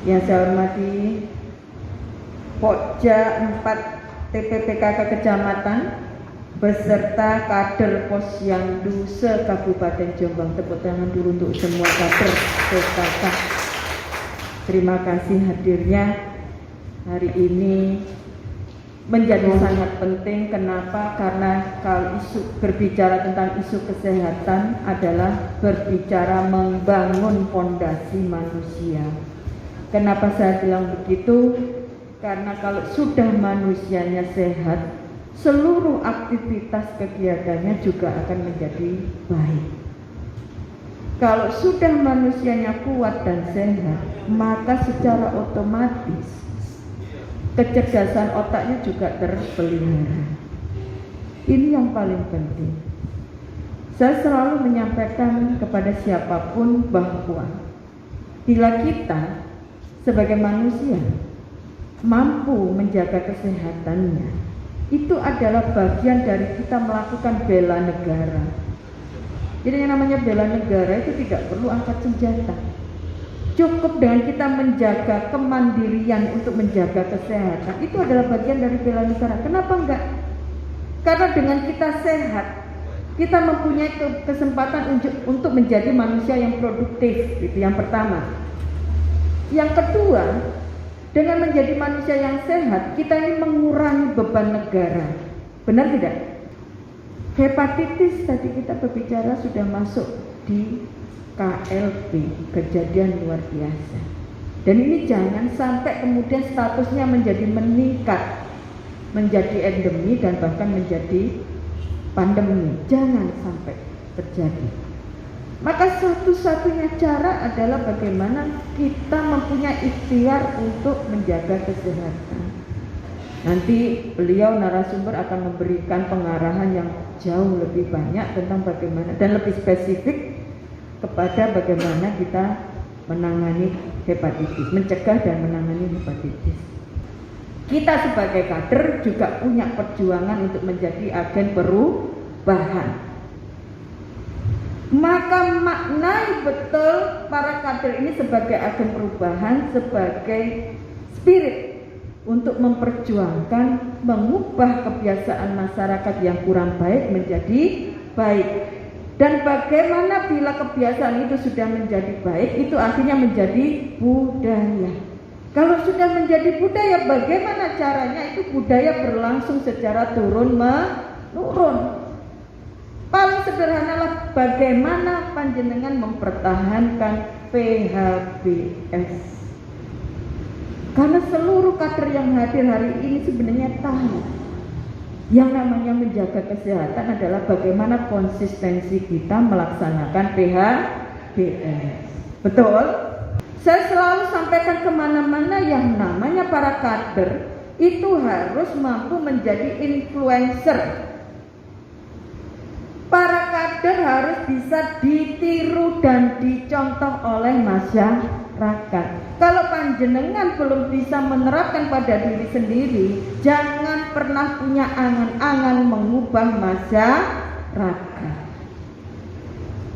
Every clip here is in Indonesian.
Yang saya hormati Pokja 4 TPPKK Kecamatan beserta kader Posyandu se-Kabupaten Jombang. Tepuk tangan dulu untuk semua kader PKK. Terima kasih hadirnya hari ini menjadi sangat penting. Kenapa? Karena kalau berbicara tentang isu kesehatan adalah berbicara membangun fondasi manusia. Kenapa saya bilang begitu? Karena kalau sudah manusianya sehat, seluruh aktivitas kegiatannya juga akan menjadi baik. Kalau sudah manusianya kuat dan sehat, maka secara otomatis kecerdasan otaknya juga terpelihara. Ini yang paling penting. Saya selalu menyampaikan kepada siapapun bahwa bila kita sebagai manusia mampu menjaga kesehatannya, itu adalah bagian dari kita melakukan bela negara. Jadi yang namanya bela negara itu tidak perlu angkat senjata. Cukup dengan kita menjaga kemandirian untuk menjaga kesehatan, itu adalah bagian dari bela negara. Kenapa enggak? Karena dengan kita sehat, kita mempunyai kesempatan untuk menjadi manusia yang produktif. Itu yang pertama. Yang kedua, dengan menjadi manusia yang sehat, kita ini mengurangi beban negara. Benar tidak? Hepatitis tadi kita berbicara sudah masuk di KLB, kejadian luar biasa. Dan ini jangan sampai kemudian statusnya menjadi meningkat, menjadi endemi dan bahkan menjadi pandemi. Jangan sampai terjadi. Maka satu-satunya cara adalah bagaimana kita mempunyai ikhtiar untuk menjaga kesehatan. Nanti beliau narasumber akan memberikan pengarahan yang jauh lebih banyak tentang bagaimana dan lebih spesifik kepada bagaimana kita menangani hepatitis, mencegah dan menangani hepatitis. Kita sebagai kader juga punya perjuangan untuk menjadi agen perubahan. Maka maknai betul para kader ini sebagai agen perubahan, sebagai spirit untuk memperjuangkan mengubah kebiasaan masyarakat yang kurang baik menjadi baik. Dan bagaimana bila kebiasaan itu sudah menjadi baik, itu akhirnya menjadi budaya. Kalau sudah menjadi budaya, bagaimana caranya itu budaya berlangsung secara turun-menurun. Paling sederhanalah bagaimana panjenengan mempertahankan PHBS. Karena seluruh kader yang hadir hari ini sebenarnya tahu yang namanya menjaga kesehatan adalah bagaimana konsistensi kita melaksanakan PHBS. Betul? Saya selalu sampaikan kemana-mana yang namanya para kader itu harus mampu menjadi influencer. Para kader harus bisa ditiru dan dicontoh oleh masyarakat. Kalau panjenengan belum bisa menerapkan pada diri sendiri, jangan pernah punya angan-angan mengubah masyarakat.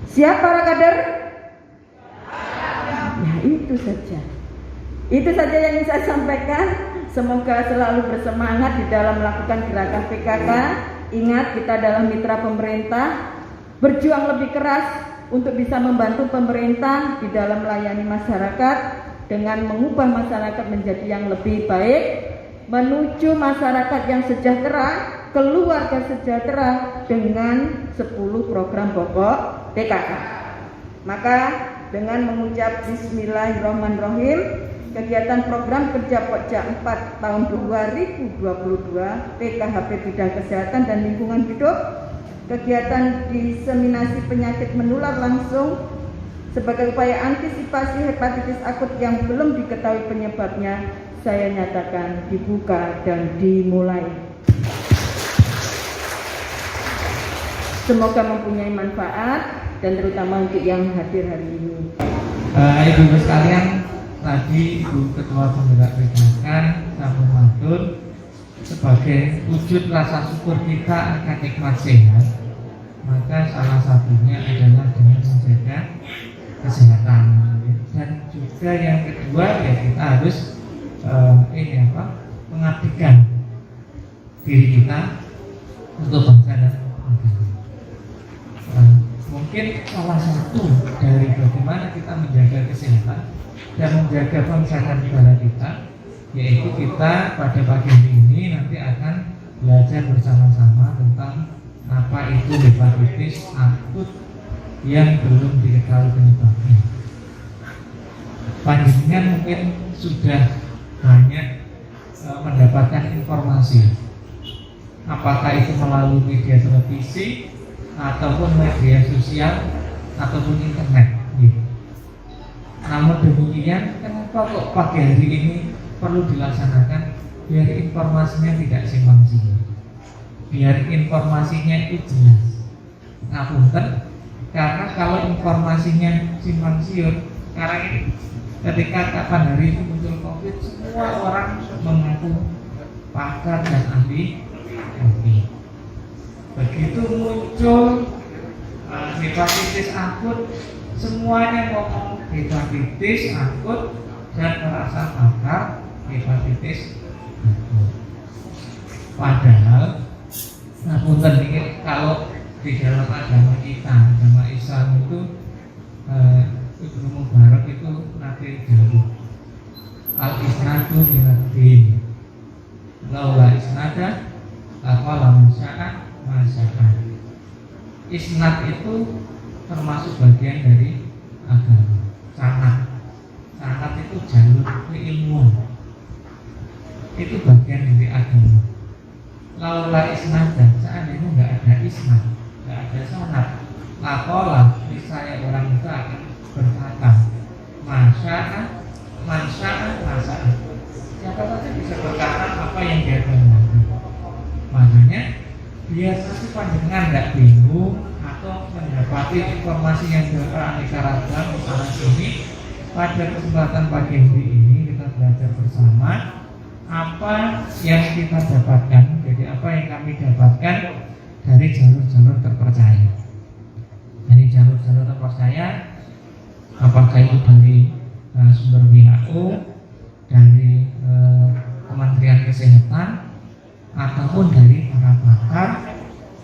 Siap para kader? Ya itu saja. Itu saja yang ingin saya sampaikan. Semoga selalu bersemangat di dalam melakukan gerakan PKK. Ingat, kita adalah mitra pemerintah, berjuang lebih keras untuk bisa membantu pemerintah di dalam melayani masyarakat dengan mengubah masyarakat menjadi yang lebih baik, menuju masyarakat yang sejahtera, keluarga sejahtera dengan 10 program pokok PKK. Maka dengan mengucap Bismillahirrahmanirrahim, kegiatan program kerja Pokja 4 tahun 2022 PKHP bidang kesehatan dan lingkungan hidup, kegiatan diseminasi penyakit menular langsung sebagai upaya antisipasi hepatitis akut yang belum diketahui penyebabnya, saya nyatakan dibuka dan dimulai. Semoga mempunyai manfaat dan terutama untuk yang hadir hari ini. Ibu sekalian, tadi Ibu Ketua Penggerak PKK Sampun matur sebagai wujud rasa syukur kita akan nikmat sehat, maka salah satunya adalah dengan menjaga kesehatan. Dan juga yang kedua ya kita harus mengabdikan diri kita untuk bangsa dan negara. Mungkin salah satu dari bagaimana kita menjaga kesehatan dan menjaga bangsa dan negara kita, yaitu kita pada pagi hari ini nanti akan belajar bersama-sama tentang apa itu hepatitis akut yang belum diketahui penyebabnya. Panjenengan mungkin sudah banyak mendapatkan informasi, apakah itu melalui media televisi ataupun media sosial ataupun internet. Namun demikian, kenapa kok pagi hari ini perlu dilaksanakan? Biar informasinya tidak simpang siur, biar informasinya itu jelas. Ngapunten, karena kalau informasinya simpang siur, sekarang ini ketika kapan hari itu muncul COVID, semua orang mengaku pakar dan ahli COVID. Begitu muncul hepatitis akut, semuanya ngomong hepatitis akut dan merasa pakar hepatitis akut. Padahal, ngapunten ini kalau di dalam agama kita, agama Islam itu Ibnu Mubarak itu nanti dahulu al-isnadu minad-din, laula isnada laqala man syaa ma syaa. Isnad itu termasuk bagian dari agama. Sanad itu jalur keilmuan, itu bagian dari agama. Laula isnada, seandainya nggak ada isnad, nggak ada sanad, laqala saya orang itu akan berkata masya'a, siapa saja bisa berkata apa yang dia kehendaki. Makanya biar nanti panjenengan nggak bingung atau mendapati informasi yang beraneka ragam di sana sini. Pada kesempatan pagi hari ini kita belajar bersama apa yang kita dapatkan. Jadi apa yang kami dapatkan dari jalur-jalur terpercaya. Dari jalur-jalur terpercaya, apakah itu dari sumber WHO, dari Kementerian Kesehatan, ataupun dari para pakar,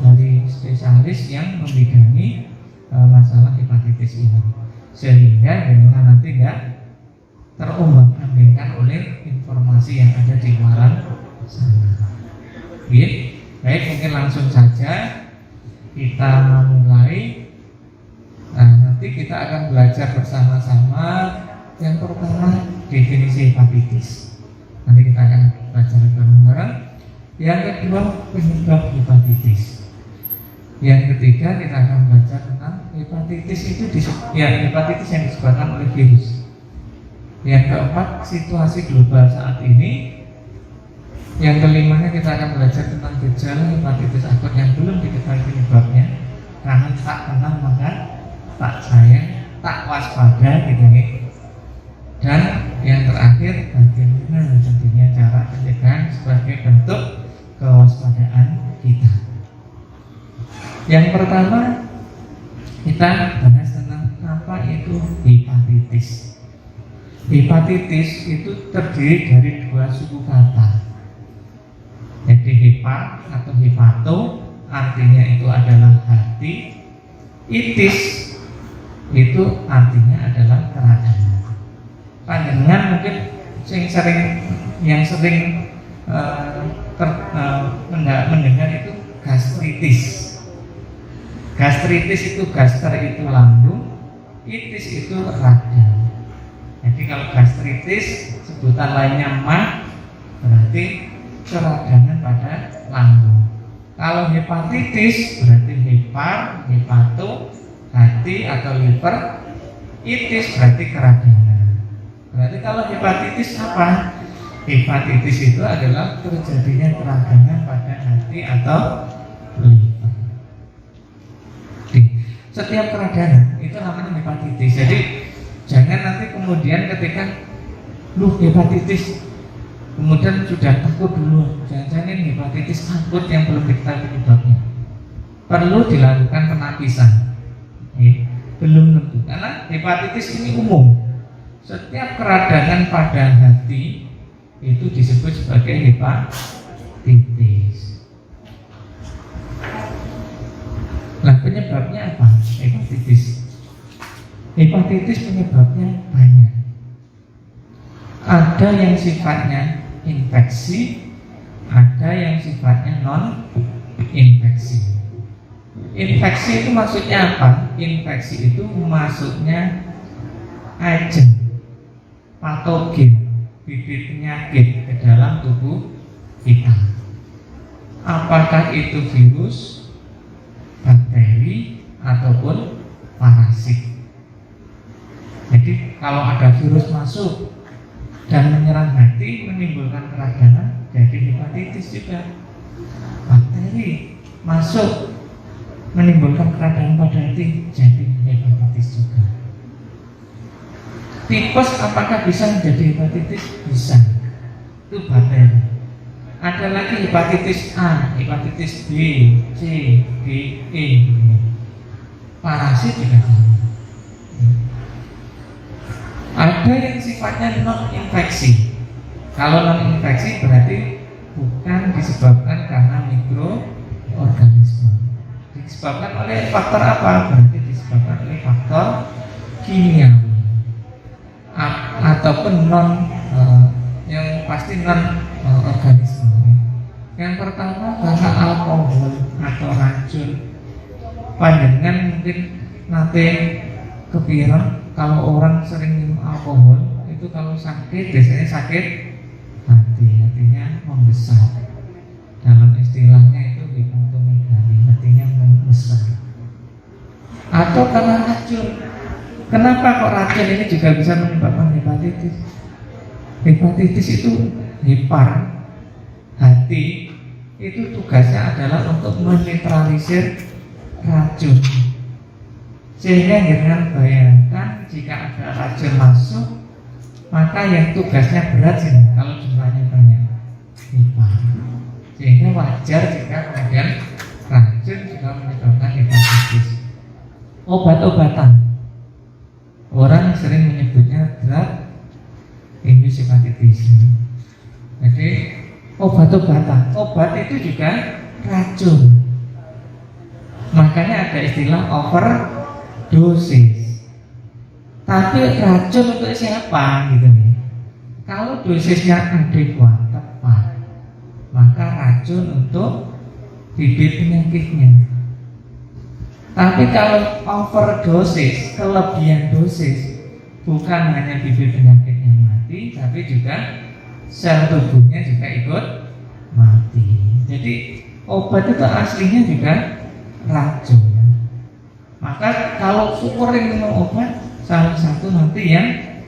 dari spesialis yang membidangi masalah hepatitis ini, sehingga dengan nanti nggak terombang-ambingkan oleh informasi yang ada di luaran sana. Baik, mungkin langsung saja kita mulai. Nanti kita akan belajar bersama-sama. Yang pertama, definisi hepatitis. Nanti kita akan belajar bareng-bareng. Yang kedua, penyebab hepatitis. Yang ketiga, kita akan belajar tentang hepatitis itu hepatitis yang disebabkan oleh virus. Yang keempat, situasi global saat ini. Yang kelimanya, kita akan belajar tentang gejala hepatitis akut yang belum diketahui penyebabnya. Karena tak kenal maka tak sayang, tak waspada gitu nih. Dan yang terakhir, bagaimana tentunya cara pencegahan sebagai bentuk kewaspadaan kita. Yang pertama, kita bahas tentang apa itu hepatitis. Hepatitis itu terdiri dari dua suku kata. Jadi hepa atau hepato artinya itu adalah hati. Itis itu artinya adalah keradangan. Panjenengan mungkin yang sering mendengar itu gastritis. Gastritis itu gaster itu lambung, itis itu radang. Jadi kalau gastritis sebutan lainnya mah berarti keradangan pada lambung. Kalau hepatitis berarti hepar, hepato, hati atau liver. Itis berarti keradangan. Berarti kalau hepatitis apa? Hepatitis itu adalah terjadinya keradangan pada hati atau liver. Setiap keradangan itu namanya hepatitis. Jadi jangan nanti kemudian ketika hepatitis kemudian sudah takut dulu, jangan-jangan hepatitis akut yang belum diketahui penyebabnya. Perlu dilakukan penapisan. Belum tentu, karena hepatitis ini umum. setiap keradangan pada hati itu disebut sebagai hepatitis. Nah, penyebabnya apa? Hepatitis. Hepatitis penyebabnya banyak. Ada yang sifatnya infeksi, ada yang sifatnya non-infeksi. Infeksi itu maksudnya apa? Infeksi itu maksudnya agent, patogen, bibit penyakit ke dalam tubuh kita. Apakah itu virus, bakteri, ataupun parasit. Jadi kalau ada virus masuk dan menyerang hati, menimbulkan keradangan, jadi hepatitis juga. Bakteri masuk menimbulkan keradangan pada hati, jadi hepatitis juga. Tipes apakah bisa menjadi hepatitis? Bisa. Itu bakteri. Ada lagi hepatitis A, hepatitis B, C, D, E. Parasit juga sama. Ada yang sifatnya non-infeksi. Kalau non-infeksi berarti bukan disebabkan karena mikroorganisme. Disebabkan oleh faktor apa? Berarti disebabkan oleh faktor kimiawi ataupun yang pasti non organisme. Yang pertama karena alkohol atau racun. Panjenengan mungkin nanti kepikiran kalau orang sering minum alkohol itu kalau sakit biasanya sakit hati, hatinya membesar. Dalam istilahnya itu hipnotomegali, hatinya membesar. Atau karena racun. Kenapa kok racun ini juga bisa menyebabkan hepatitis? Hepatitis itu hepar, hati, itu tugasnya adalah untuk menetralisir racun. Sehingga jangan bayangkan jika ada racun masuk, maka yang tugasnya berat sih kalau jumlahnya banyak, hepar. Sehingga wajar jika kemudian racun juga menyebabkan hepatitis. Obat-obatan, orang sering menyebutnya drug induced hepatitis. Jadi obat-obatan, obat itu juga racun. Makanya ada istilah overdosis. Tapi racun untuk siapa gitu nih? Kalau dosisnya adekuat, tepat, maka racun untuk bibit penyakitnya. Tapi kalau overdosis, kelebihan dosis, bukan hanya bibit penyakitnya mati, tapi juga sel tubuhnya juga ikut mati. Jadi obat itu aslinya juga racun. Maka kalau sering minum obat, salah satu nanti yang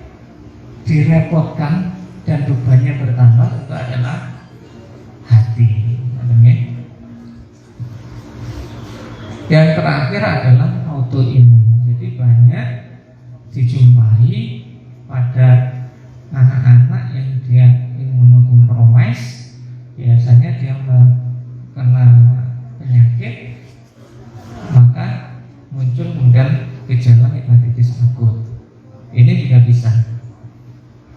direpotkan dan bebannya bertambah itu adalah hati. Yang terakhir adalah autoimun. Jadi banyak dijumpai pada anak-anak yang dia imunokompromis. Biasanya dia kena penyakit, maka muncul kemudian gejala hepatitis akut. Ini juga bisa.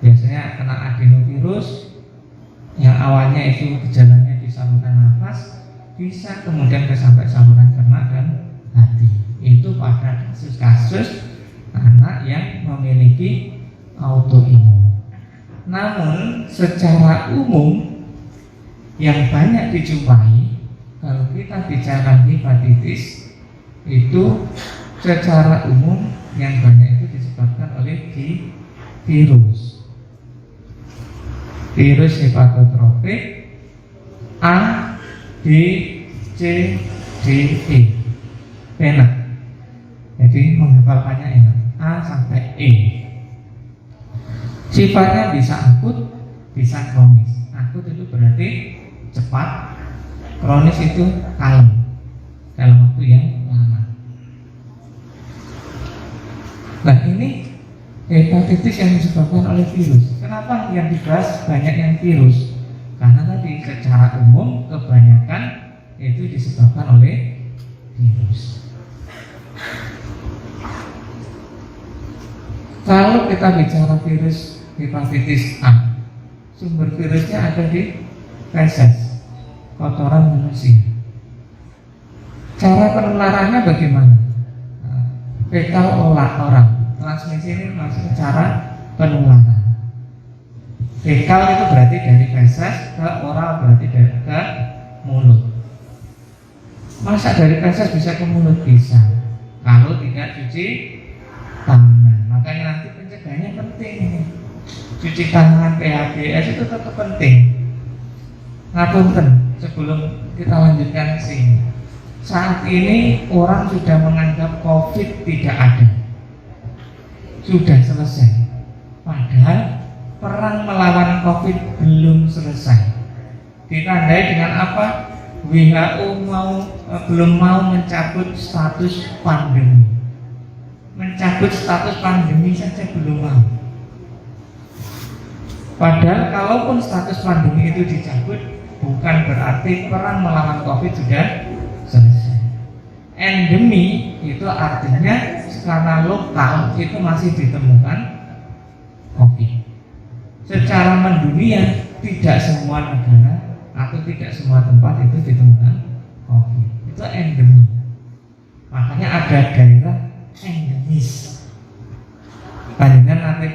Biasanya kena adenovirus yang awalnya itu gejalanya di saluran nafas, bisa kemudian sampai saluran cerna dan hati. Itu pada kasus-kasus anak yang memiliki autoimun. Namun secara umum yang banyak dijumpai kalau kita bicara hepatitis itu secara umum yang banyak itu disebabkan oleh virus. Virus hepatotropik A, D, C, D, E. Enak. Jadi menghafalkannya enak. A sampai E. Sifatnya bisa akut, bisa kronis. Akut itu berarti cepat, kronis itu kalem dalam waktu yang lama. Nah ini hepatitis yang disebabkan oleh virus. Kenapa yang dibahas banyak yang virus? Karena tadi secara umum kebanyakan itu disebabkan oleh virus. Kalau kita bicara virus hepatitis A, sumber virusnya ada di feses, kotoran manusia. Cara penularannya bagaimana? Fekal orang. Transmisi ini maksudnya cara penularan. Fekal itu berarti dari feses ke oral, berarti dari ke mulut. Masa dari feses bisa ke mulut? Bisa, kalau tidak cuci tangan. Makanya nanti pencegahannya penting. Cuci tangan, PHBS itu tetap penting. Ngapunten, sebelum kita lanjutkan ke sini. Saat ini orang sudah menganggap COVID tidak ada, sudah selesai. Padahal perang melawan COVID belum selesai. Ditandai dengan apa? WHO belum mau mencabut status pandemi. Mencabut status pandemi saja belum mau. Padahal kalaupun status pandemi itu dicabut, bukan berarti perang melawan COVID sudah selesai. Endemi itu artinya skala lokal itu masih ditemukan COVID. Secara mendunia tidak semua negara atau tidak semua tempat itu ditemukan COVID. Itu endemi. Makanya ada daerah endemis. Panjenengan nanti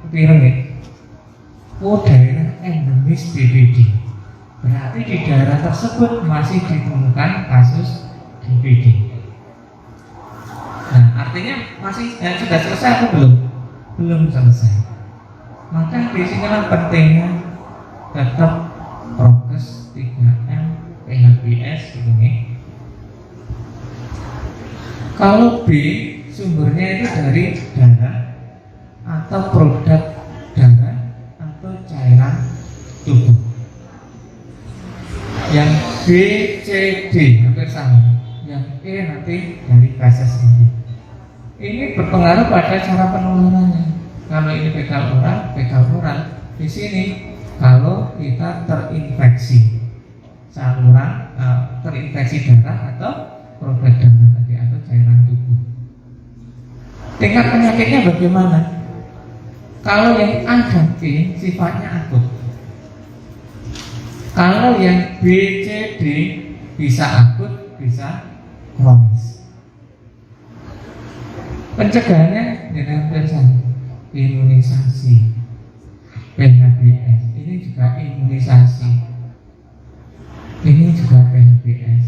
kepireng ya. Oh, daerah endemis DBD. Berarti di daerah tersebut masih ditemukan kasus DBD. Nah, artinya masih sudah selesai atau belum? Belum selesai. Maka di sinilah pentingnya tetap prokes 3M, PHBS ini. Kalau B sumbernya itu dari darah atau produk darah atau cairan tubuh. Yang B, C, D hampir sama. Yang E nanti dari feses ini. Ini berpengaruh pada cara penularannya. Kalau ini fekal oral. Di sini kalau kita terinfeksi saluran, terinfeksi darah atau produk darah tadi atau cairan tubuh. Tingkat penyakitnya bagaimana? Kalau yang A dan B sifatnya akut. Kalau yang B, C, D bisa akut, bisa kronis. Pencegahannya dengan imunisasi, PHBS. Ini juga imunisasi. Ini juga PHBS.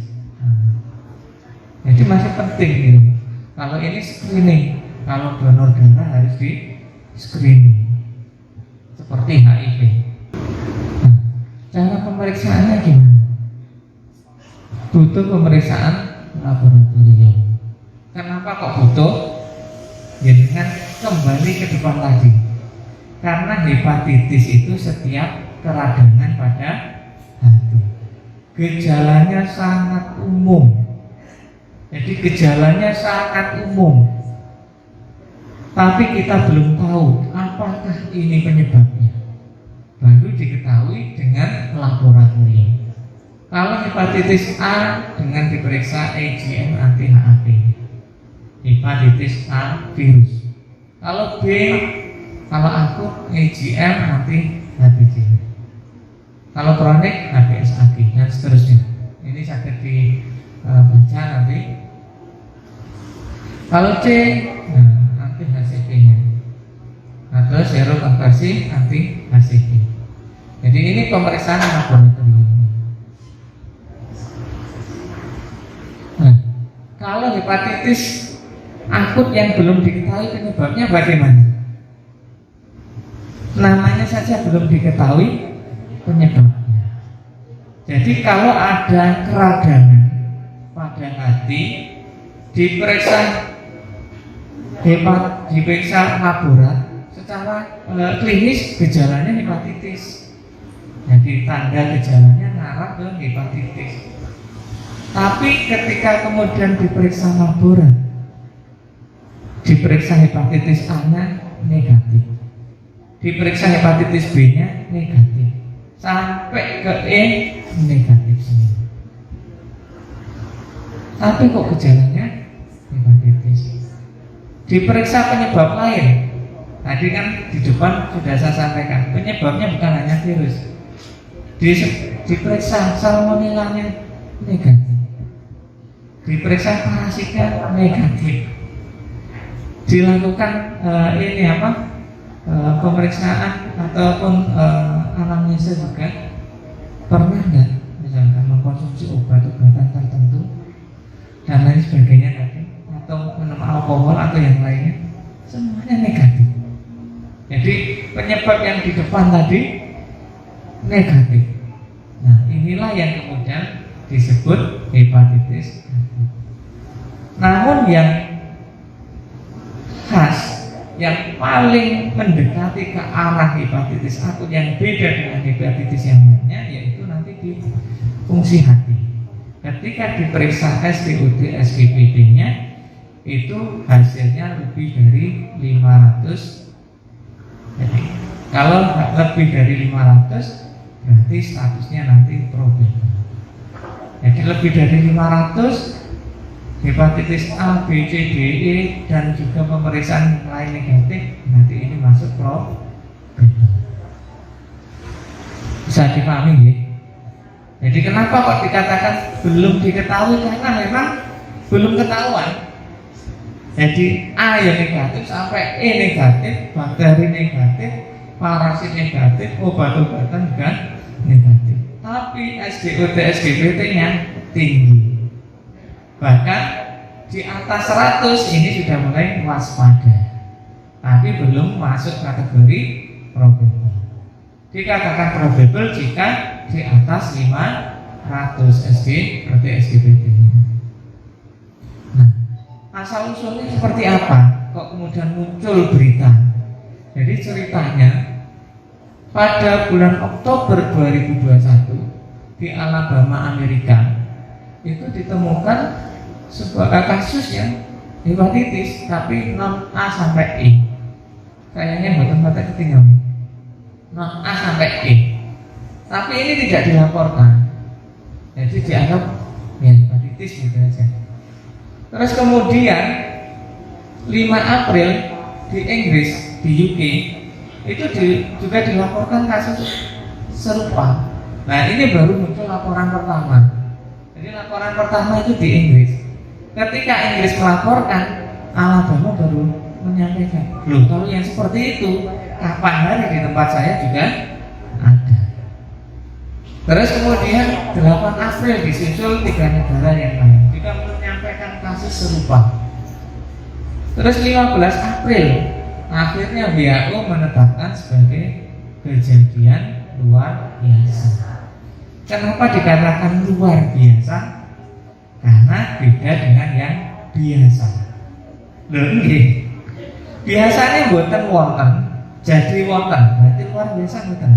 Jadi masih penting ini. Kalau ini screening, kalau donor darah harus di screening seperti HIV. Cara pemeriksaannya gimana? Butuh pemeriksaan laboratorium. Kenapa kok butuh? Jadi kan kembali ke depan tadi. Karena hepatitis itu setiap keradangan pada hati. Gejalanya sangat umum. Jadi gejalanya sangat umum. Tapi kita belum tahu apakah ini penyebabnya. Baru diketahui dengan laboratorium. Kalau hepatitis A dengan diperiksa IgM anti-HAP. Hepatitis A virus. Kalau B, kalau akut IgM anti-HBC. Kalau kronik HBsAg dan seterusnya. Ini sakit dibaca nanti. Kalau C, anti-HCP-nya atau serokonversi anti-HCP. Jadi ini pemeriksaan laboratorium. Nah, kalau hepatitis akut yang belum diketahui penyebabnya bagaimana? Namanya saja belum diketahui penyebabnya. Jadi kalau ada keradangan pada hati, diperiksa laborat, secara klinis gejalanya hepatitis. Jadi tanda gejalanya ngarah ke hepatitis. Tapi ketika kemudian diperiksa laborat, diperiksa hepatitis A-nya negatif, diperiksa hepatitis B-nya negatif, sampai ke E negatif semua. Tapi kok gejalanya hepatitis? Diperiksa penyebab lain, Tadi kan di depan sudah saya sampaikan, penyebabnya bukan hanya virus. Diperiksa salmonellanya negatif, diperiksa parasitnya negatif, dilakukan pemeriksaan ataupun anamnesa juga, pernah nggak misalkan mengkonsumsi obat-obatan tertentu dan lain sebagainya tadi, atau minum alkohol atau yang lainnya, semuanya negatif. Jadi penyebab yang di depan tadi negatif. Nah, inilah yang kemudian disebut hepatitis akut. Namun yang khas, yang paling mendekati ke arah hepatitis akut yang beda dengan hepatitis yang lainnya, yaitu nanti di fungsi hati. Ketika diperiksa SPOD, SGPT-nya itu hasilnya lebih dari 500. Jadi kalau lebih dari 500 berarti statusnya nanti probable. Jadi lebih dari 500 hepatitis A, B, C, D, E dan juga pemeriksaan lain negatif, nanti ini masuk probable. Bisa dipahami ya? Jadi kenapa kok dikatakan belum diketahui? Karena memang belum ketahuan. Jadi A yang negatif sampai E negatif, bakteri negatif, parasit negatif, obat-obatan juga negatif. Tapi SGOT, SGPT-nya tinggi. Bahkan di atas 100 ini sudah mulai waspada. Tapi belum masuk kategori probable. Dikatakan probable jika di atas 500 SGOT, SGPT-nya. Asal usulnya seperti apa? Kok kemudian muncul berita? Jadi ceritanya pada bulan Oktober 2021 di Alabama, Amerika, itu ditemukan sebuah kasus yang hepatitis tapi non A sampai E. Kayaknya buatan ketinggalan. Non A sampai E. Tapi ini tidak dilaporkan. Jadi dianggap ya hepatitis gitu aja. Terus kemudian 5 April di Inggris, di UK itu juga dilaporkan kasus serupa. Nah ini baru muncul laporan pertama. Jadi laporan pertama itu di Inggris. Ketika Inggris melaporkan, Alabama baru menyampaikan, loh kalau yang seperti itu kapan hari di tempat saya juga ada. Terus kemudian 8 April disusul 3 negara yang lain juga menyampaikan kasus serupa. Terus 15 April akhirnya WHO menetapkan sebagai kejadian luar biasa. Kenapa dikatakan luar biasa? Karena beda dengan yang biasa. Loh nggih. Biasanya mboten wonten, jadi wonten, berarti luar biasa mboten.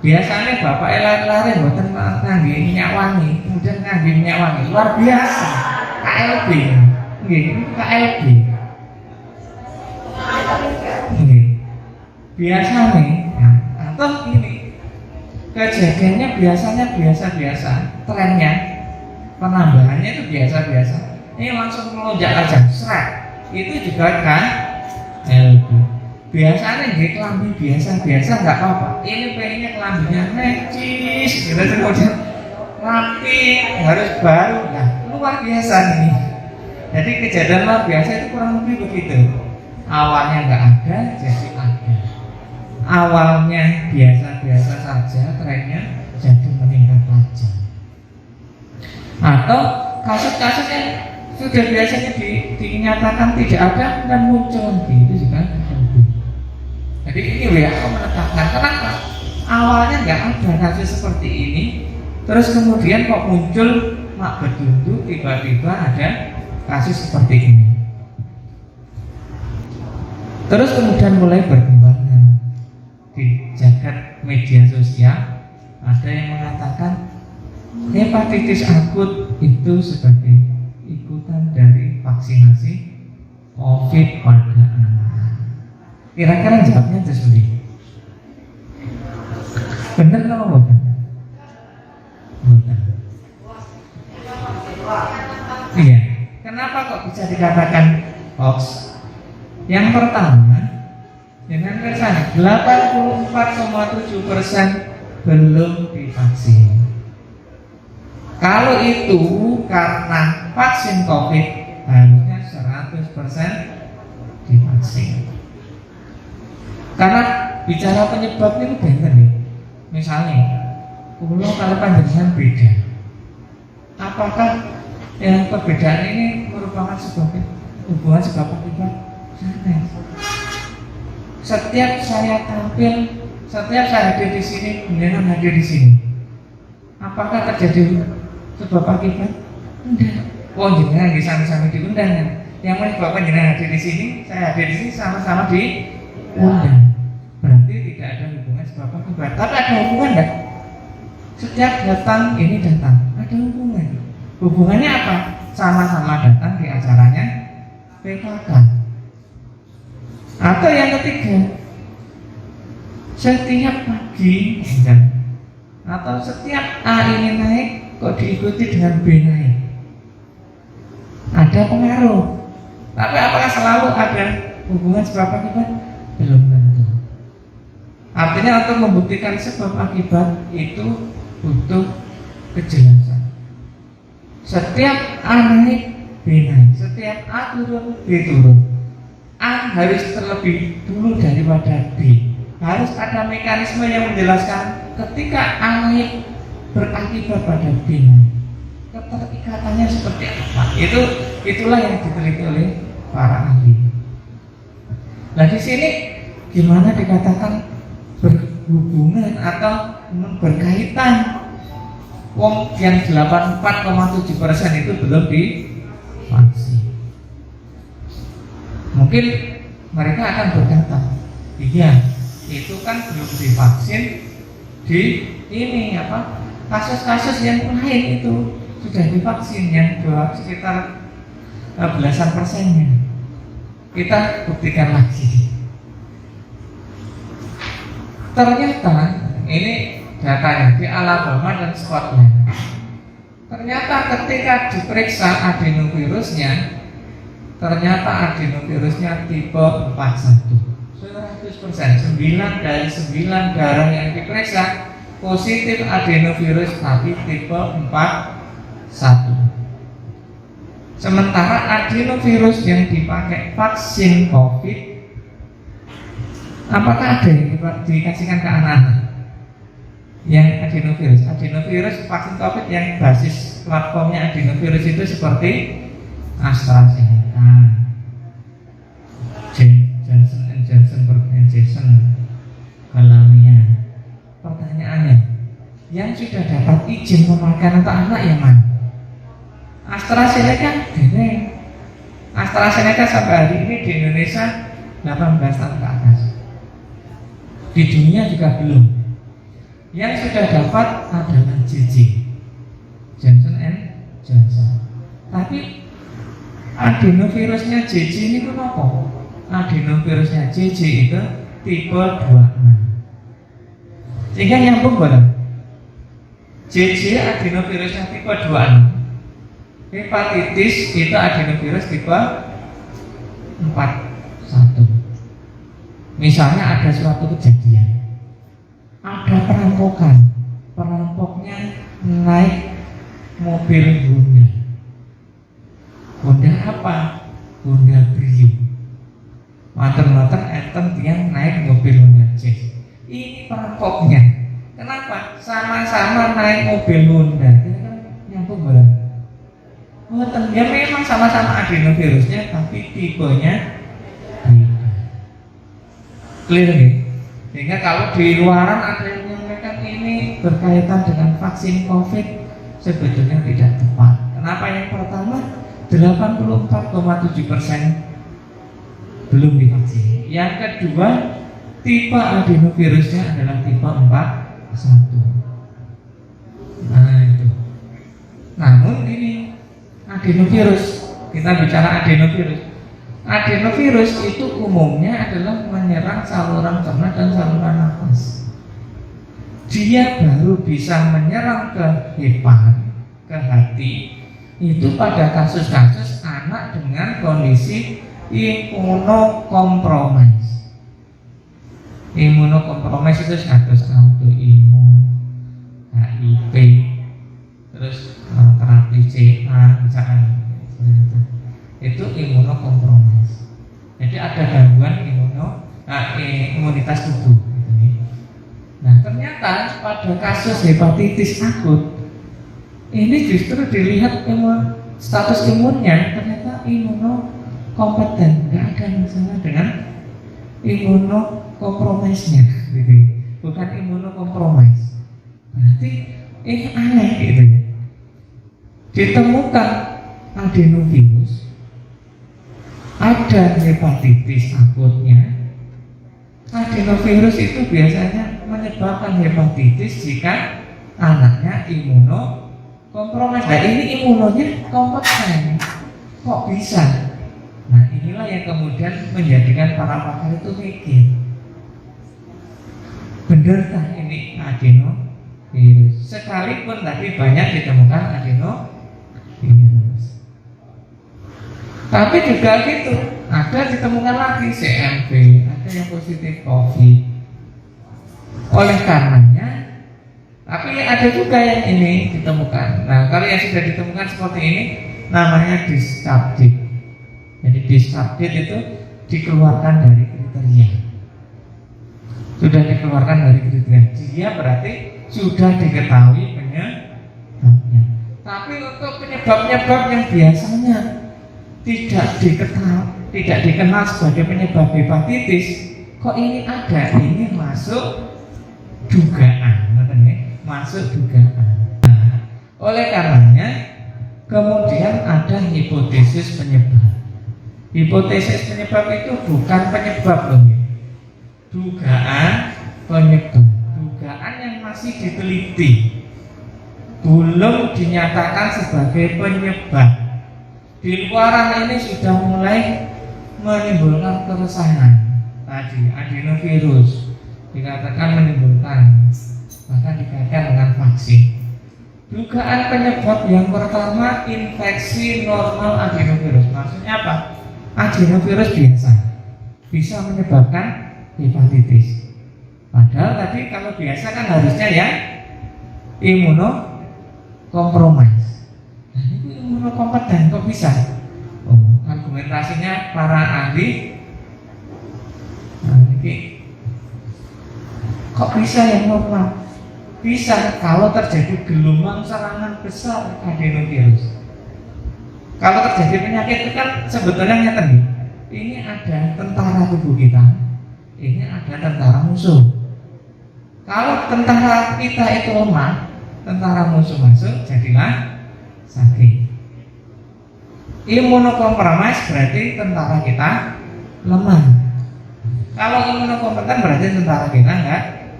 Biasanya bapak lari mboten ngangge minyak wangi, kemudian ngangge minyak wangi, luar biasa. KLB. Nggih, KLB. Nggih. Biasa nih, atau ini kejadiannya biasanya biasa-biasa, trennya penambahannya itu biasa-biasa. Ini langsung melonjak aja, serat. Itu juga kan LB. Biasanya di kelambi biasa-biasa nggak apa-apa. Ini pengennya kelambinya necis, gitu kemudian rapi, harus baru. Nah, luar biasa nih. Jadi kejadian luar biasa itu kurang lebih begitu. Awalnya nggak ada, jadi ada. Awalnya biasa-biasa saja, trennya jadi meningkat tajam. Atau kasus-kasus yang sudah biasanya dinyatakan tidak ada dan muncul lagi, itu juga lebih. Jadi ini WHO menetapkan. Kenapa? Awalnya nggak ada kasus seperti ini, terus kemudian kok muncul mak bedundu tiba-tiba ada kasus seperti ini. Terus kemudian mulai berkembang di jagat media sosial, ada yang mengatakan hepatitis akut itu sebagai ikutan dari vaksinasi COVID pada anak. Kira-kira jawabnya sesuai. Benar atau bukan? Bukan. Iya. Kenapa kok bisa dikatakan hoax? Yang pertama, Dengan kesan 84,7% belum divaksin. Kalau itu karena vaksin COVID harusnya 100% divaksin. Karena bicara penyebab ini benar nih. Misalnya, kalau panjenengan beda, apakah yang perbedaan ini merupakan hubungan sebab akibat? Setiap saya tampil, setiap saya hadir di sini, kemudian hadir di sini, apakah terjadi sebab akibat? Enggak. Oh, jenengan sama-sama diundang ya. Yang menyebabkan jenengan hadir di sini, saya hadir di sini sama-sama diundang. Berarti tidak ada hubungan sebab akibat. Tapi ada hubungan enggak? Setiap datang ini datang, ada hubungan. Hubungannya apa? Sama-sama datang di acaranya PKK. Atau yang ketiga, setiap pagi atau setiap A ini naik kok diikuti dengan B naik, ada pengaruh. Tapi apakah selalu ada hubungan sebab akibat? Belum tentu. Artinya untuk membuktikan sebab akibat itu butuh kejelasan. Setiap A naik, B naik. Setiap A turun, B turun. A harus terlebih dulu daripada B. Harus ada mekanisme yang menjelaskan ketika A naik berakibat pada B naik. Keterikatannya seperti apa? Itulah yang diteliti oleh para ahli. Nah di sini gimana dikatakan berhubungan atau berkaitan? Wong yang 84,7% itu belum divaksin. Mungkin mereka akan berkata, iya, itu kan belum divaksin di ini apa? Kasus-kasus yang lain itu sudah divaksin yang sekitar belasan persennya. Kita buktikan lagi. Ternyata ini datanya di Alabama dan Scotland. Ternyata ketika diperiksa adenovirusnya, ternyata adenovirusnya tipe 41. 100%, 9 dari 9 darah yang diperiksa positif adenovirus tapi tipe 41. Sementara adenovirus yang dipakai vaksin COVID, apakah ada yang dikasihkan ke anak-anak? Yang adenovirus vaksin COVID yang basis platformnya adenovirus itu seperti AstraZeneca, Johnson, Alania. Pertanyaannya, yang sudah dapat izin memakai untuk anak yang mana? AstraZeneca, AstraZeneca sampai hari ini di Indonesia 18 tahun ke atas. Di dunia juga belum. Yang sudah dapat adalah JJ, Johnson & Johnson. Tapi adenovirusnya JJ ini kenapa? Adenovirusnya JJ itu tipe 26. Sehingga nyambung boleh. JJ adenovirusnya tipe 26. Hepatitis itu adenovirus tipe 41. Misalnya ada suatu kejadian, ada perampokan, perampoknya naik mobil Honda apa? Honda Brio. Mater-mater eten dia naik mobil Honda Jazz. Ini perampoknya. Kenapa? Sama-sama naik mobil Honda. Nyambung boleh. Ya memang sama-sama adenovirusnya, tapi tipenya beda. Clear nih? Sehingga kalau di luaran ada yang menyampaikan ini berkaitan dengan vaksin COVID, sebetulnya tidak tepat. Kenapa? Yang pertama, 84,7% belum divaksin. Yang kedua, tipe adenovirusnya adalah tipe 41. Nah itu. Namun ini adenovirus, kita bicara adenovirus. Adenovirus itu umumnya adalah menyerang saluran cerna dan saluran nafas. Dia baru bisa menyerang ke hepat, ke hati, itu pada kasus-kasus anak dengan kondisi imunokompromis. Imunokompromis itu status autoimun, HIV, terus terapi CA misalkan itu imunokompromis. Jadi ada gangguan imunitas tubuh. Nah ternyata pada kasus hepatitis akut ini justru dilihat status imunnya ternyata imunokompeten, nggak ada masalah dengan imunokompromisnya, gitu. Bukan imunokompromis. Berarti ini aneh gitu ya. Ditemukan adenovirus, ada hepatitis akutnya. Adenovirus itu biasanya menyebabkan hepatitis jika anaknya imunokompromis. Nah ini imunonya kompeten, kok bisa? Nah inilah yang kemudian menjadikan para pakar itu mikir, benarkah ini adenovirus? Sekalipun tadi banyak ditemukan adenovirus, tapi juga gitu, ada ditemukan lagi CMV, ada yang positif COVID. Oleh karenanya, tapi ada juga yang ini ditemukan. Nah, kalau yang sudah ditemukan seperti ini, namanya discarded. Jadi discarded itu dikeluarkan dari kriteria. Sudah dikeluarkan dari kriteria. Dia berarti sudah diketahui penyebabnya. Tapi untuk penyebab-penyebab yang biasanya tidak dikenal sebagai penyebab hepatitis, kok ini ada, ini masuk dugaan, masuk dugaan. Nah, oleh karenanya kemudian ada hipotesis penyebab. Hipotesis penyebab itu bukan penyebab loh, dugaan penyebab, dugaan yang masih diteliti, belum dinyatakan sebagai penyebab. Di luaran ini sudah mulai menimbulkan keresahan. Tadi adenovirus dikatakan menimbulkan, bahkan dikaitkan dengan vaksin. Dugaan penyebab yang pertama infeksi normal adenovirus. Maksudnya apa? Adenovirus biasa bisa menyebabkan hepatitis. Padahal tadi kalau biasa kan harusnya ya imunokompromis. Nah ini imunokompeten kok bisa? Argumentasinya para ahli. Nah ini kok bisa yang normal? Bisa kalau terjadi gelombang serangan besar adenovirus. Kalau terjadi penyakit itu kan sebetulnya nyata nih. Ini ada tentara tubuh kita, ini ada tentara musuh. Kalau tentara kita itu lemah, tentara musuh masuk, jadilah sakit. Imunokompromis berarti tentara kita lemah. Kalau imunokompeten berarti tentara kita enggak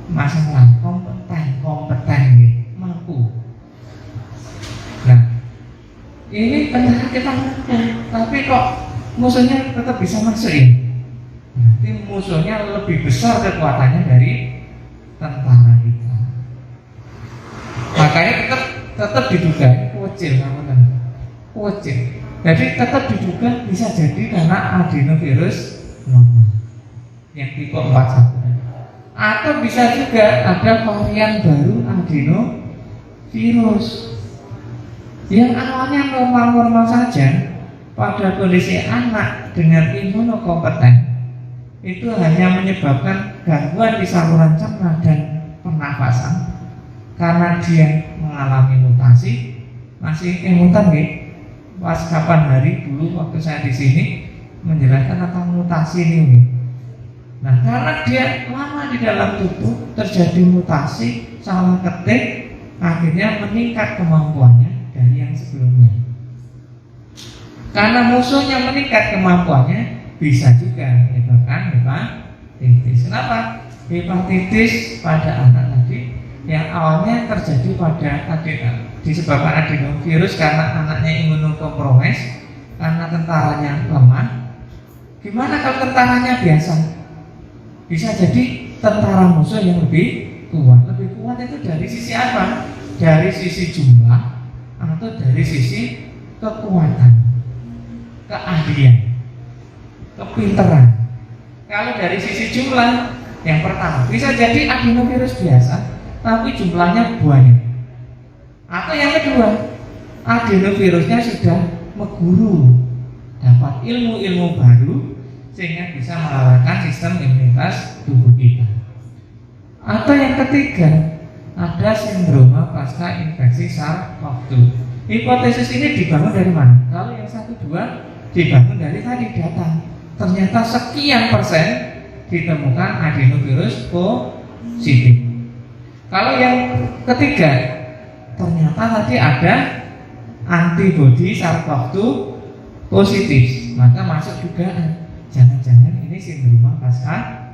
masalah, kompeten gitu, mampu. Nah, ini tentara kita mampu, tapi kok musuhnya tetap bisa masuk ya? Berarti musuhnya lebih besar kekuatannya dari tentara kita. Makanya tetap diduga kucil, kucil. Jadi tetap diduga bisa jadi karena adenovirus normal yang tipe 41. Atau bisa juga ada varian baru adenovirus yang awalnya normal-normal saja pada kondisi anak dengan imunokompeten, itu hanya menyebabkan gangguan di saluran cerna dan pernafasan karena dia mengalami mutasi. Masih mutan nih, pas kapan hari dulu waktu saya di sini menjelaskan tentang mutasi ini. Nah, karena dia lama di dalam tubuh terjadi mutasi, salah ketik, akhirnya meningkat kemampuannya dari yang sebelumnya. Karena musuhnya meningkat kemampuannya, bisa juga menyebabkan hepatitis. Kenapa? Hepatitis pada anak tadi yang awalnya terjadi pada disebabkan adenovirus karena anaknya imunokompromis, karena tentaranya lemah. Gimana kalau tentaranya biasa? Bisa jadi tentara musuh yang lebih kuat. Lebih kuat itu dari sisi apa? Dari sisi jumlah atau dari sisi kekuatan, keahlian, kepintaran. Kalau dari sisi jumlah, yang pertama bisa jadi adenovirus biasa, tapi jumlahnya banyak. Atau yang kedua, adenovirusnya sudah mengguru, dapat ilmu-ilmu baru sehingga bisa melalakan sistem imunitas tubuh kita. Atau yang ketiga, ada sindroma pasca infeksi SARS-CoV-2. Hipotesis ini dibangun dari mana? Kalau yang 1-2 dibangun dari tadi data. Ternyata sekian persen ditemukan adenovirus positif. Kalau yang ketiga, ternyata tadi ada antibodi SARS-CoV-2 positif, maka masuk dugaan jangan-jangan ini sindroma pasca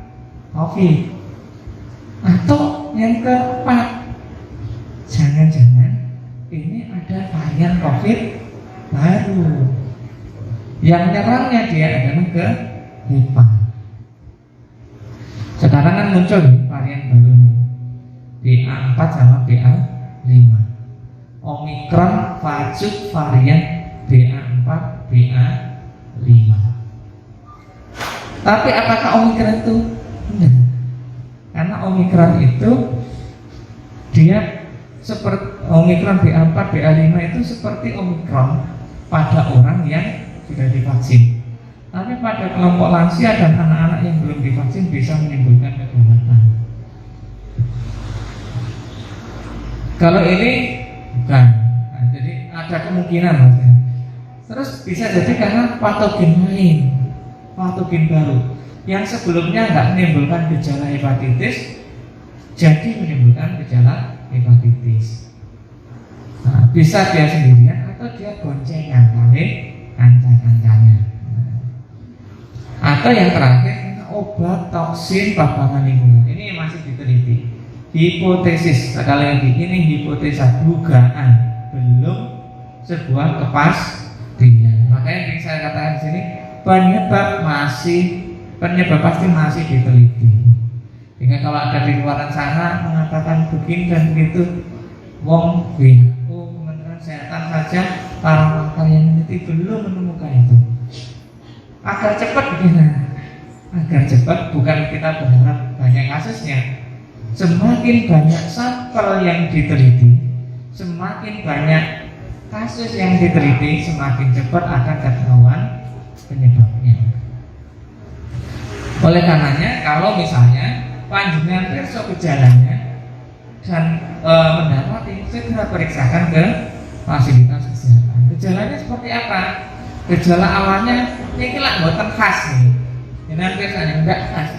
COVID. Atau yang keempat, jangan-jangan ini ada varian COVID baru yang nyerangnya dia adalah ke hepan. Sekarang kan muncul varian baru BA4 sama BA5. Omikron varian varian BA4 BA5. Tapi apakah Omikron itu benar? Karena Omikron itu dia seperti Omikron BA4 BA5 itu seperti Omikron pada orang yang sudah divaksin. Tapi pada kelompok lansia dan anak-anak yang belum divaksin bisa menimbulkan kegawatan. Kalau ini bukan, nah, jadi ada kemungkinan maksudnya. Terus bisa jadi karena patogen lain, patogen baru yang sebelumnya nggak menimbulkan gejala hepatitis, jadi menimbulkan gejala hepatitis. Nah, bisa dia sendirian atau dia boncengan kali kanca-kancanya. Atau yang terakhir, obat toksin paparan lingkungan. Ini masih diteliti. Hipotesis, sekali lagi ini hipotesa, dugaan, belum sebuah kepastian. Makanya yang saya katakan di sini penyebab pasti masih diteliti. Sehingga kalau ada di luar sana mengatakan begini dan begitu, wong WHO, Kementerian Kesehatan saja para pakar yang meneliti belum menemukan itu. Agar cepat gimana? Agar cepat bukan kita berharap banyak kasusnya. Semakin banyak sampel yang diteliti, semakin banyak kasus yang diteliti, semakin cepat akan ketahuan penyebabnya. Oleh karenanya, kalau misalnya panjenengan pirsa gejalanya dan mendapati, segera periksakan ke fasilitas kesehatan. Gejalanya seperti apa? Gejala awalnya ini lah buatan khas nih. Jenengan biasanya enggak khas.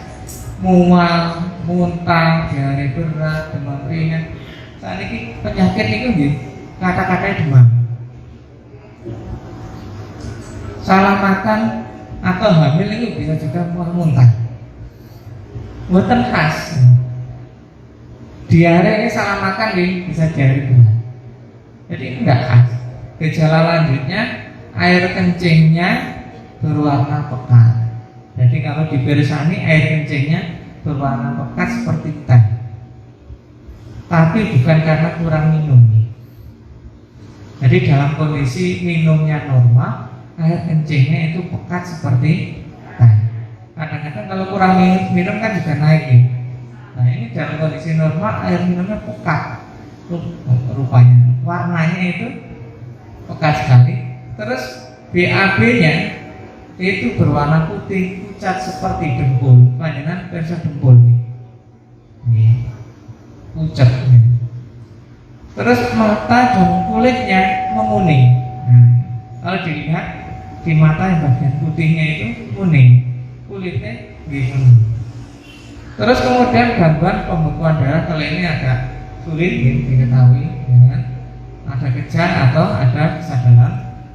Mual, muntah, diare berat, demam ringan. Saat ini penyakit itu nggih kata-katanya demam. Salah makan atau hamil itu bisa juga mual muntah. Buatan khas. Diare ini salah makan bisa diare berat. Jadi enggak khas. Gejala lanjutnya air kencingnya berwarna pekat. Jadi kalau dipersani air kencingnya berwarna pekat seperti teh. Tapi bukan karena kurang minum. Jadi dalam kondisi minumnya normal, air kencingnya itu pekat seperti teh. Kadang-kadang kalau kurang minum kan juga naik. Nah ini dalam kondisi normal air minumnya pekat. Rupanya warnanya itu pekat sekali. Terus BAB-nya itu berwarna putih, pucat seperti dempul. Panjenengan persa dempul nih, pucat nih. Terus mata dan kulitnya menguning. Nah, kalau dilihat di mata yang bagian putihnya itu kuning, kulitnya kuning. Terus kemudian gangguan pembekuan darah, kalau ini agak sulit diketahui dengan ada kejang atau ada kesadaran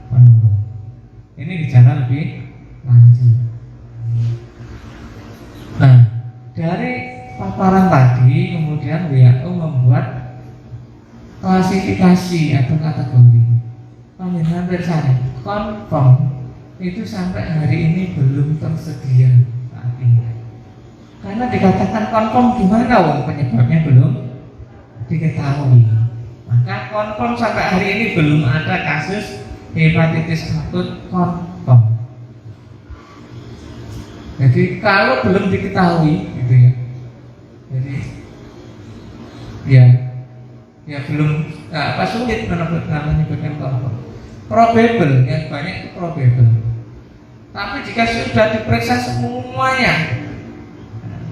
menurun. Ini gejala lebih lanjut. Nah, dari paparan tadi kemudian WHO membuat klasifikasi atau kategori. Panjenengan bersama confirm itu sampai hari ini belum tersedia saat ini. Karena dikatakan confirm gimana wong penyebabnya belum diketahui. Maka confirm sampai hari ini belum ada kasus hepatitis akut confirm. Jadi kalau belum diketahui gitu ya, jadi ya belum sulit menyebutkan confirm. Probable yang banyak itu probable. Tapi jika sudah diperiksa semuanya,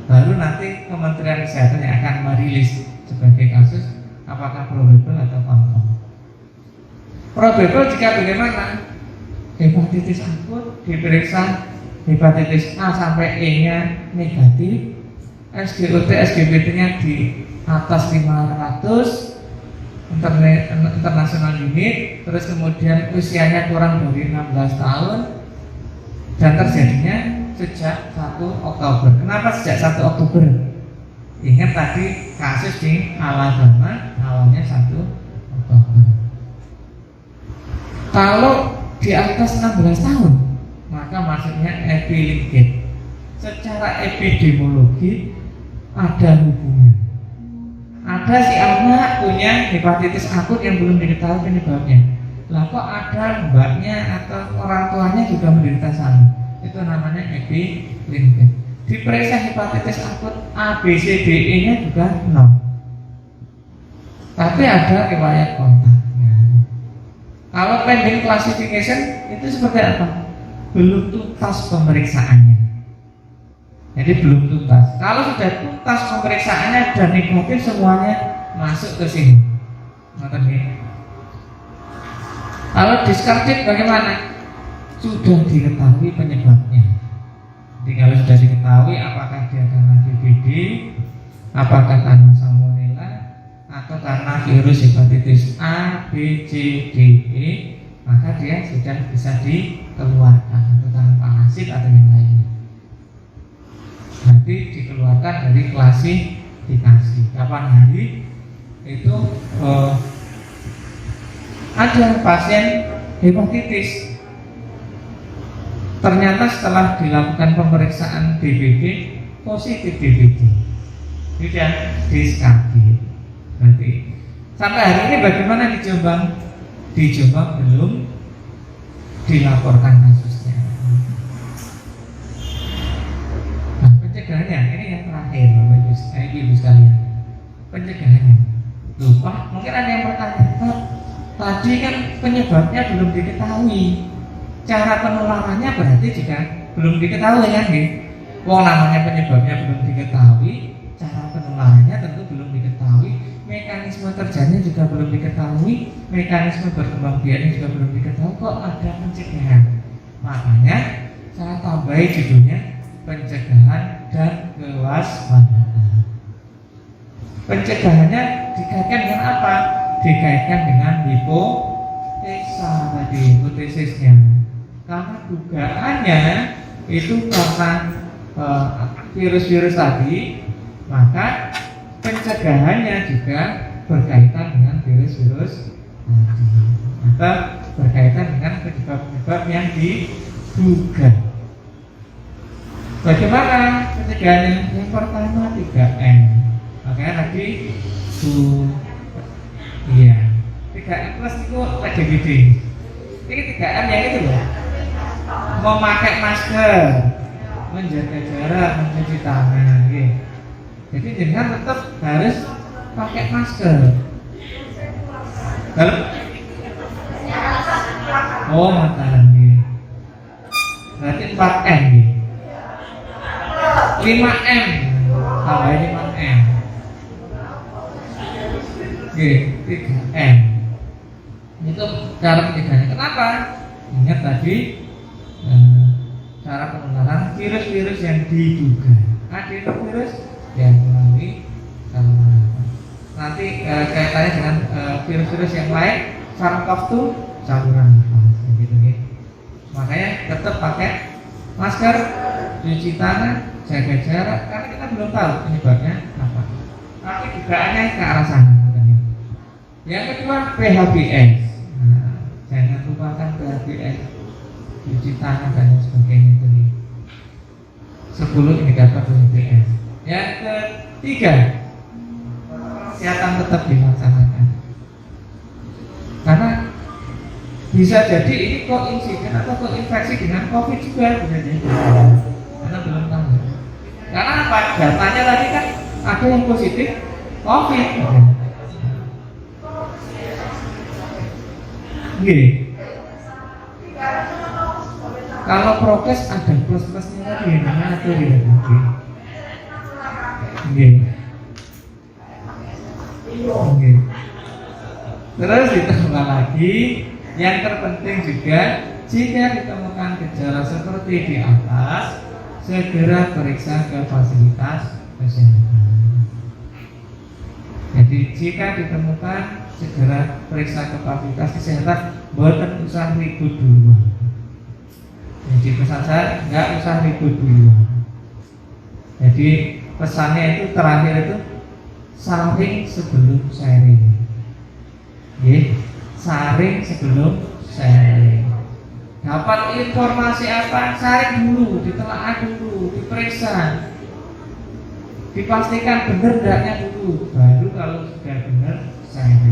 baru nanti Kementerian Kesehatan yang akan merilis sebagai kasus apakah probable atau confirm. Probable jika bagaimana? Hepatitis akut diperiksa hepatitis A sampai E-nya negatif, SGOT, SGBT-nya di atas 500 international unit, terus kemudian usianya kurang dari 16 tahun dan terjadinya sejak 1 Oktober. Kenapa sejak 1 Oktober? Ingat tadi kasus di Alabama awalnya 1 Oktober. Kalau di atas 16 tahun maka maksudnya epilinkate. Secara epidemiologi ada hubungan. Ada si anak punya hepatitis akut yang belum diketahui penyebabnya. Lah kok ada mbaknya atau orang tuanya juga menderita sama. Itu namanya epilinkate. Diperiksa hepatitis akut A, B, C, D, E-nya juga 0. Tapi ada riwayat kontaknya. Kalau pending classification itu seperti apa? Belum tuntas pemeriksaannya. Jadi belum tuntas. Kalau sudah tuntas pemeriksaannya dan negatif semuanya masuk ke sini. Kalau discarded bagaimana? Sudah diketahui penyebabnya. Jadi kalau sudah diketahui apakah dia karena DBD, apakah karena salmonella, atau karena virus hepatitis A, B, C, D, E, maka dia sudah bisa dikeluarkan atau karena parasit atau yang lainnya. Nanti dikeluarkan dari klasifikasi. Kapan hari itu ada pasien hepatitis. Ternyata setelah dilakukan pemeriksaan DBD positif DBD, sudah diskarded. Berarti sampai hari ini bagaimana di Jombang? Di Jombang belum dilaporkan kasusnya. Nah, pencegahannya ini yang terakhir, Ibu sekalian. Pencegahannya, lupa. Mungkin ada yang bertanya, Pak, tadi kan penyebabnya belum diketahui. Cara penularannya berarti jika belum diketahui kan, wong namanya penyebabnya belum diketahui, cara penularannya tentu belum diketahui, mekanisme terjadinya juga belum diketahui, mekanisme berkembang biaknya juga belum diketahui, kok ada pencegahan. Makanya saya tambahi judulnya pencegahan dan kewaspadaan. Pencegahannya dikaitkan dengan apa? Dikaitkan dengan hipotesa tadi, hipotesisnya. Karena dugaannya itu karena virus-virus tadi, maka pencegahannya juga berkaitan dengan virus-virus tadi, atau berkaitan dengan penyebab-penyebab yang diduga. Bagaimana pencegahannya? Yang pertama 3M. Makanya tadi 3M plus itu DBD. Ini 3M yang itu loh. Memakai masker, menjaga jarak, mencuci tangan, gitu. Jadi jangan tetap harus pakai masker. Kalau mataran gitu. Berarti 4M gitu. 5M, tambah 5M. Gitu, 3M. Itu cara pencegahannya. Kenapa? Ingat tadi cara penularan virus-virus yang diduga. Adenovirus yang melalui saluran nafas. Nanti kaitannya dengan virus-virus yang lain, SARS-CoV-2 saluran nafas, gitu. Makanya tetap pakai masker, cuci tangan, jaga jarak, karena kita belum tahu penyebabnya apa. Tapi dugaannya ke arah sana. Yang kedua PHBS. Nah, jangan lupakan PHBS, cuci tangan dan sebagainya itu. 10 indikator PHBS. Yang ketiga, kesehatan tetap dilaksanakan. Karena bisa jadi ini koinsiden atau koinfeksi dengan COVID juga bisa jadi. Anda belum tahu. Karena apa? Datanya tadi kan ada yang positif COVID. Gini, kalau prokes ada plus-plusnya tadi, namanya ada di dalam. Oke. Terus ditambah lagi, yang terpenting juga jika ditemukan gejala seperti di atas, segera periksa ke fasilitas kesehatan. Jadi jika ditemukan segera periksa ke fasilitas kesehatan, boten usah ribut dulu. Jadi pesan saya nggak usah ribut dulu. Jadi pesannya itu terakhir itu saring sebelum sharing. Saring sebelum sharing. Dapat informasi apa? Saring dulu, ditelaah dulu, diperiksa, dipastikan benar enggaknya dulu. Baru kalau sudah benar sharing.